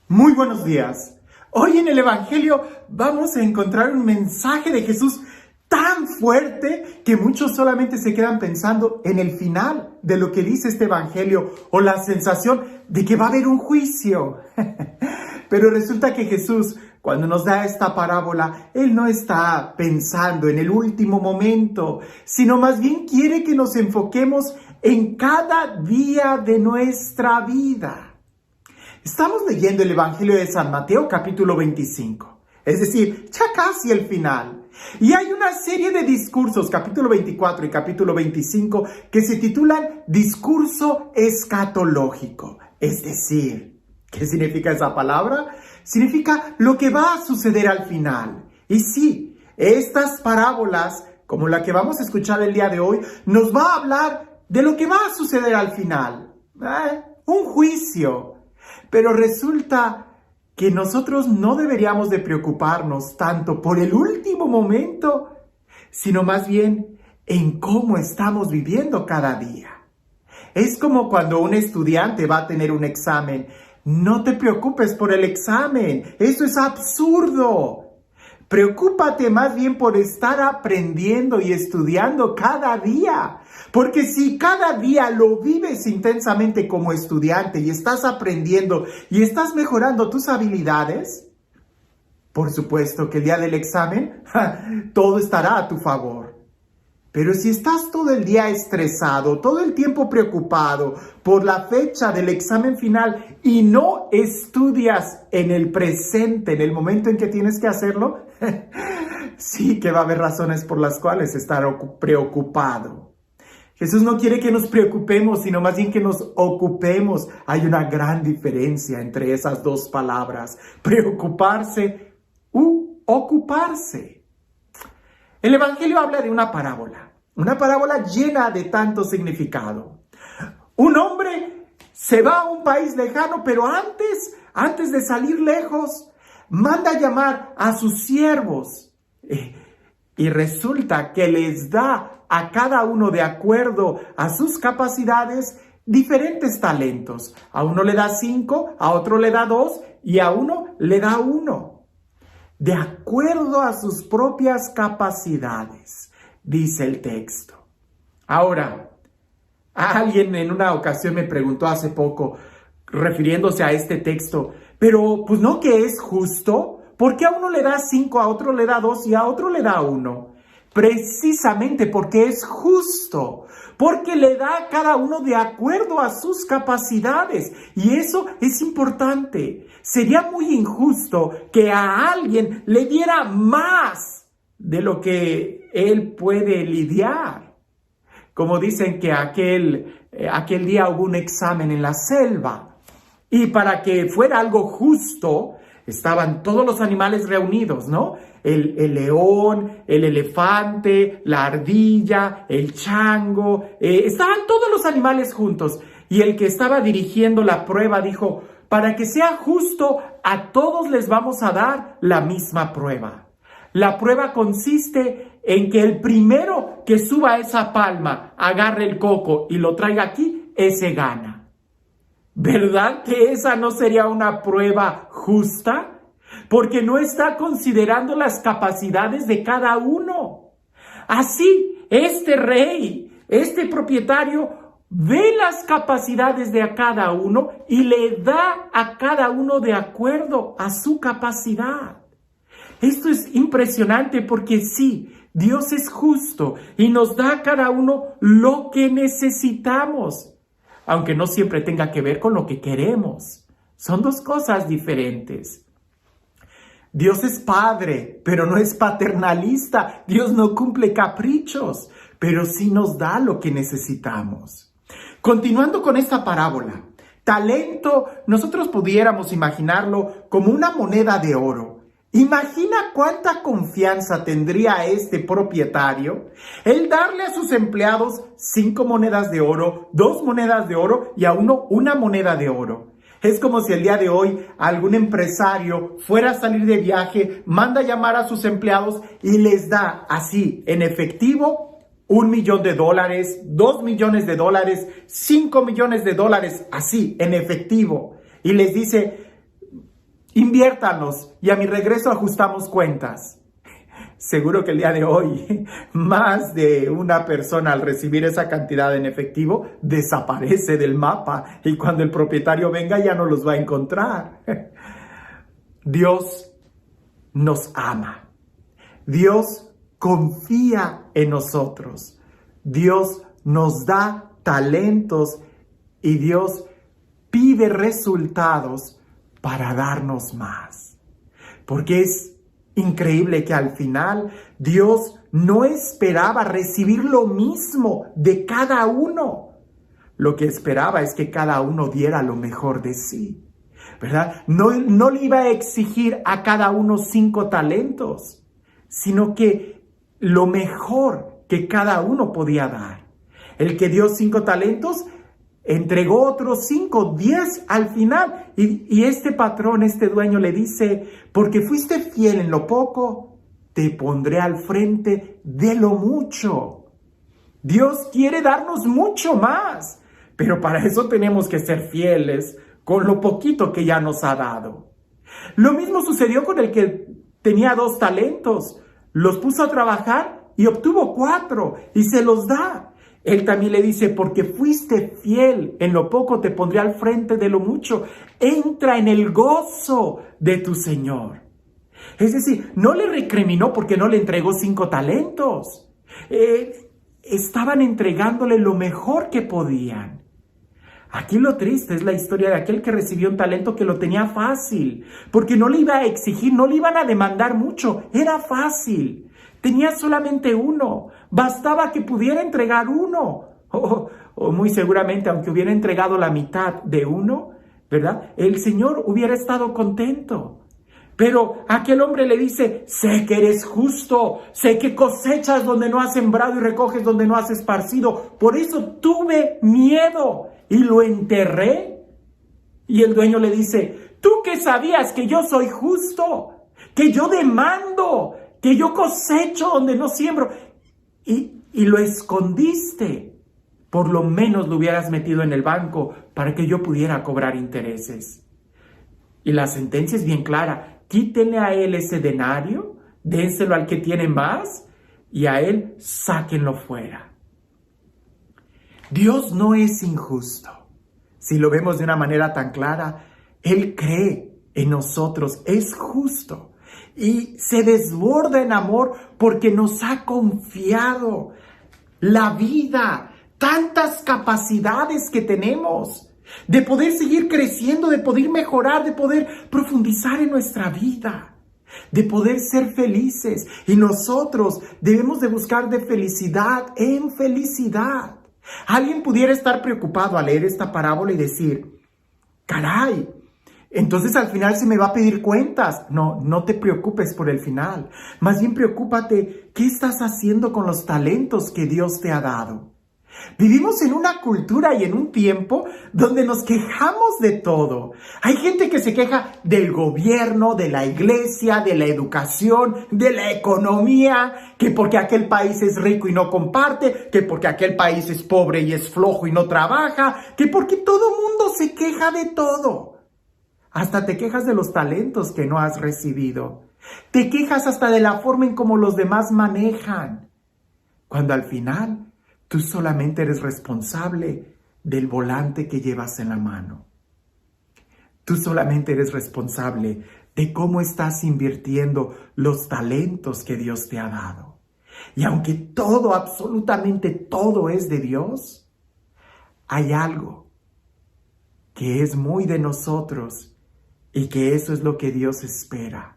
Muy buenos días. Hoy en el Evangelio vamos a encontrar un mensaje de Jesús tan fuerte que muchos solamente se quedan pensando en el final de lo que dice este Evangelio o la sensación de que va a haber un juicio. Pero resulta que Jesús, cuando nos da esta parábola, Él no está pensando en el último momento, sino más bien quiere que nos enfoquemos en cada día de nuestra vida. Estamos leyendo el Evangelio de San Mateo, capítulo 25, es decir, ya casi el final. Y hay una serie de discursos, capítulo 24 y capítulo 25, que se titulan Discurso Escatológico. Es decir, ¿qué significa esa palabra? Significa lo que va a suceder al final. Y sí, estas parábolas, como la que vamos a escuchar el día de hoy, nos va a hablar de lo que va a suceder al final. Un juicio. Pero resulta que nosotros no deberíamos de preocuparnos tanto por el último momento, sino más bien en cómo estamos viviendo cada día. Es como cuando un estudiante va a tener un examen. No te preocupes por el examen, eso es absurdo. Preocúpate más bien por estar aprendiendo y estudiando cada día. Porque si cada día lo vives intensamente como estudiante y estás aprendiendo y estás mejorando tus habilidades, por supuesto que el día del examen todo estará a tu favor. Pero si estás todo el día estresado, todo el tiempo preocupado por la fecha del examen final y no estudias en el presente, en el momento en que tienes que hacerlo, sí que va a haber razones por las cuales estar preocupado. Jesús no quiere que nos preocupemos, sino más bien que nos ocupemos. Hay una gran diferencia entre esas dos palabras, preocuparse u ocuparse. El Evangelio habla de una parábola llena de tanto significado. Un hombre se va a un país lejano, pero antes de salir lejos, manda llamar a sus siervos. Y resulta que les da a cada uno, de acuerdo a sus capacidades, diferentes talentos. A uno le da 5, a otro le da 2 y a uno le da 1. De acuerdo a sus propias capacidades, dice el texto. Ahora, alguien en una ocasión me preguntó hace poco, refiriéndose a este texto, pero pues no que es justo, ¿por qué a uno le da 5, a otro le da 2 y a otro le da 1? Precisamente porque es justo, porque le da a cada uno de acuerdo a sus capacidades. Y eso es importante. Sería muy injusto que a alguien le diera más de lo que él puede lidiar. Como dicen que aquel día hubo un examen en la selva. Y para que fuera algo justo, estaban todos los animales reunidos, ¿no? El león, el elefante, la ardilla, el chango, estaban todos los animales juntos. Y el que estaba dirigiendo la prueba dijo, para que sea justo, a todos les vamos a dar la misma prueba. La prueba consiste en que el primero que suba esa palma, agarre el coco y lo traiga aquí, ese gana. ¿Verdad que esa no sería una prueba justa? Porque no está considerando las capacidades de cada uno. Así, este rey, este propietario, ve las capacidades de cada uno y le da a cada uno de acuerdo a su capacidad. Esto es impresionante porque sí, Dios es justo y nos da a cada uno lo que necesitamos, aunque no siempre tenga que ver con lo que queremos. Son dos cosas diferentes. Dios es padre, pero no es paternalista. Dios no cumple caprichos, pero sí nos da lo que necesitamos. Continuando con esta parábola, talento, nosotros pudiéramos imaginarlo como una moneda de oro. Imagina cuánta confianza tendría este propietario el darle a sus empleados 5 monedas de oro, 2 monedas de oro y a uno una moneda de oro. Es como si el día de hoy algún empresario fuera a salir de viaje, manda a llamar a sus empleados y les da así, en efectivo, $1 millón, $2 millones, $5 millones, así, en efectivo. Y les dice, inviértanlos y a mi regreso ajustamos cuentas. Seguro que el día de hoy más de una persona al recibir esa cantidad en efectivo desaparece del mapa y cuando el propietario venga ya no los va a encontrar. Dios nos ama. Dios confía en nosotros. Dios nos da talentos y Dios pide resultados para darnos más. Porque es increíble que al final Dios no esperaba recibir lo mismo de cada uno. Lo que esperaba es que cada uno diera lo mejor de sí, ¿verdad? No le iba a exigir a cada uno 5 talentos, sino que lo mejor que cada uno podía dar. El que dio 5 talentos entregó otros 5, 10 al final. Y este patrón, este dueño le dice, porque fuiste fiel en lo poco, te pondré al frente de lo mucho. Dios quiere darnos mucho más, pero para eso tenemos que ser fieles con lo poquito que ya nos ha dado. Lo mismo sucedió con el que tenía 2 talentos. Los puso a trabajar y obtuvo 4 y se los da. Él también le dice, porque fuiste fiel en lo poco, te pondré al frente de lo mucho. Entra en el gozo de tu Señor. Es decir, no le recriminó porque no le entregó 5 talentos. Estaban entregándole lo mejor que podían. Aquí lo triste es la historia de aquel que recibió un talento que lo tenía fácil, porque no le iba a exigir, no le iban a demandar mucho, era fácil. Tenía solamente 1, bastaba que pudiera entregar 1, o muy seguramente, aunque hubiera entregado la mitad de 1, ¿verdad? El Señor hubiera estado contento. Pero aquel hombre le dice, sé que eres justo, sé que cosechas donde no has sembrado y recoges donde no has esparcido, por eso tuve miedo y lo enterré. Y el dueño le dice, ¿tú qué sabías que yo soy justo? Que yo demando, que yo cosecho donde no siembro, y lo escondiste. Por lo menos lo hubieras metido en el banco para que yo pudiera cobrar intereses. Y la sentencia es bien clara, quítenle a él ese denario, dénselo al que tiene más, y a él sáquenlo fuera. Dios no es injusto. Si lo vemos de una manera tan clara, Él cree en nosotros, es justo. Y se desborda en amor porque nos ha confiado la vida, tantas capacidades que tenemos de poder seguir creciendo, de poder mejorar, de poder profundizar en nuestra vida, de poder ser felices. Y nosotros debemos de buscar de felicidad en felicidad. Alguien pudiera estar preocupado al leer esta parábola y decir, caray, entonces al final se me va a pedir cuentas. No te preocupes por el final. Más bien preocúpate, ¿qué estás haciendo con los talentos que Dios te ha dado? Vivimos en una cultura y en un tiempo donde nos quejamos de todo. Hay gente que se queja del gobierno, de la iglesia, de la educación, de la economía, que porque aquel país es rico y no comparte, que porque aquel país es pobre y es flojo y no trabaja, que porque todo mundo se queja de todo. Hasta te quejas de los talentos que no has recibido. Te quejas hasta de la forma en cómo los demás manejan. Cuando al final tú solamente eres responsable del volante que llevas en la mano. Tú solamente eres responsable de cómo estás invirtiendo los talentos que Dios te ha dado. Y aunque todo, absolutamente todo es de Dios, hay algo que es muy de nosotros y que eso es lo que Dios espera.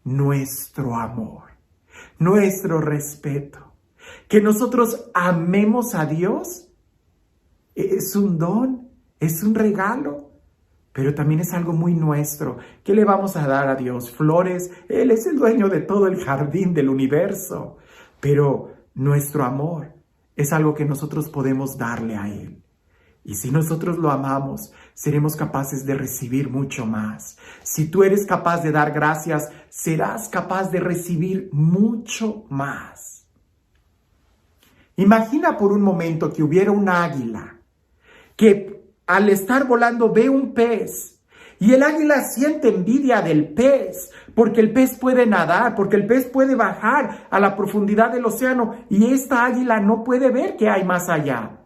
Nuestro amor, nuestro respeto. Que nosotros amemos a Dios es un don, es un regalo, pero también es algo muy nuestro. ¿Qué le vamos a dar a Dios? Flores. Él es el dueño de todo el jardín del universo, pero nuestro amor es algo que nosotros podemos darle a Él. Y si nosotros lo amamos, seremos capaces de recibir mucho más. Si tú eres capaz de dar gracias, serás capaz de recibir mucho más. Imagina por un momento que hubiera un águila que al estar volando ve un pez Y el águila siente envidia del pez, porque el pez puede nadar, porque el pez puede bajar a la profundidad del océano y esta águila no puede ver qué hay más allá.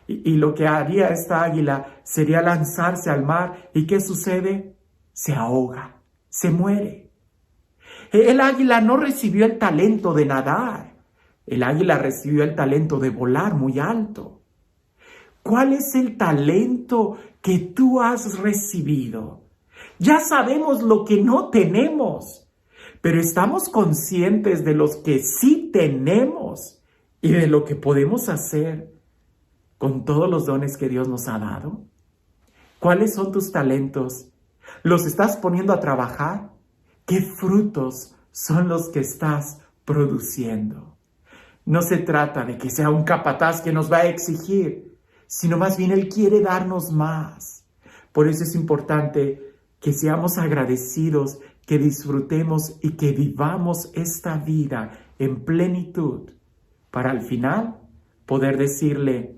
Y lo que haría esta águila sería lanzarse al mar. ¿Y qué sucede? Se ahoga, se muere. El águila no recibió el talento de nadar. El águila recibió el talento de volar muy alto. ¿Cuál es el talento que tú has recibido? Ya sabemos lo que no tenemos, pero estamos conscientes de los que sí tenemos y de lo que podemos hacer con todos los dones que Dios nos ha dado. ¿Cuáles son tus talentos? ¿Los estás poniendo a trabajar? ¿Qué frutos son los que estás produciendo? No se trata de que sea un capataz que nos va a exigir, sino más bien Él quiere darnos más. Por eso es importante que seamos agradecidos, que disfrutemos y que vivamos esta vida en plenitud, para al final poder decirle: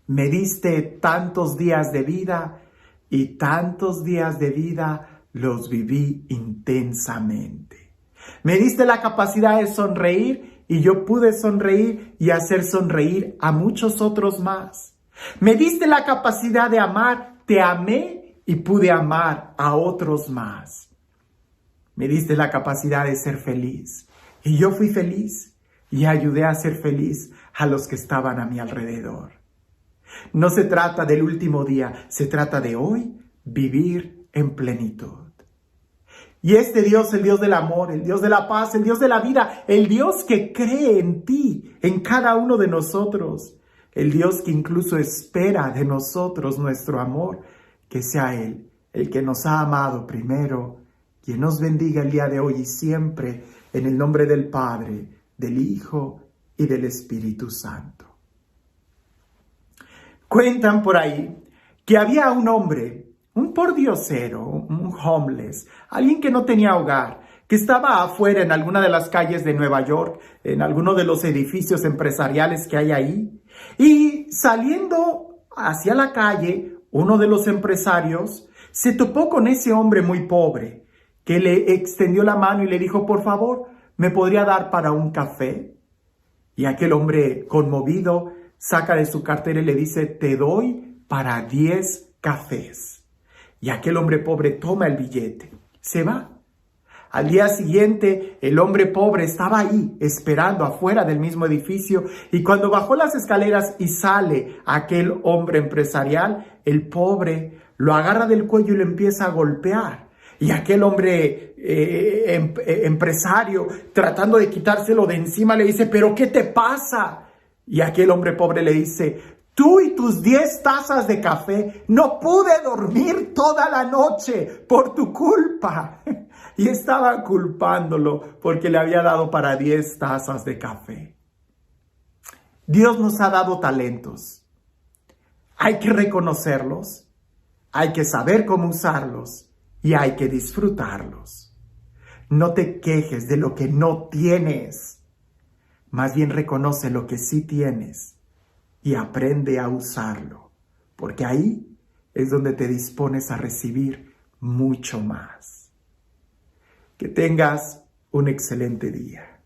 me diste tantos días de vida y tantos días de vida los viví intensamente. Me diste la capacidad de sonreír y yo pude sonreír y hacer sonreír a muchos otros más. Me diste la capacidad de amar, te amé y pude amar a otros más. Me diste la capacidad de ser feliz y yo fui feliz y ayudé a ser feliz a los que estaban a mi alrededor. No se trata del último día, se trata de hoy vivir en plenitud. Y este Dios, el Dios del amor, el Dios de la paz, el Dios de la vida, el Dios que cree en ti, en cada uno de nosotros, el Dios que incluso espera de nosotros nuestro amor, que sea Él el que nos ha amado primero, quien nos bendiga el día de hoy y siempre, en el nombre del Padre, del Hijo y del Espíritu Santo. Cuentan por ahí que había un hombre, un pordiosero, un homeless, alguien que no tenía hogar, que estaba afuera en alguna de las calles de Nueva York, en alguno de los edificios empresariales que hay ahí. Y saliendo hacia la calle, uno de los empresarios se topó con ese hombre muy pobre, que le extendió la mano y le dijo: por favor, ¿me podría dar para un café? Y aquel hombre, conmovido, saca de su cartera y le dice: te doy para 10 cafés. Y aquel hombre pobre toma el billete, se va. Al día siguiente, el hombre pobre estaba ahí, esperando afuera del mismo edificio, y cuando bajó las escaleras y sale aquel hombre empresarial, el pobre lo agarra del cuello y lo empieza a golpear. Y aquel hombre empresario, tratando de quitárselo de encima, le dice: ¿pero qué te pasa? Y aquel hombre pobre le dice: tú y tus 10 tazas de café, no pude dormir toda la noche por tu culpa. Y estaban culpándolo porque le había dado para 10 tazas de café. Dios nos ha dado talentos. Hay que reconocerlos, hay que saber cómo usarlos y hay que disfrutarlos. No te quejes de lo que no tienes. Más bien reconoce lo que sí tienes y aprende a usarlo, porque ahí es donde te dispones a recibir mucho más. Que tengas un excelente día.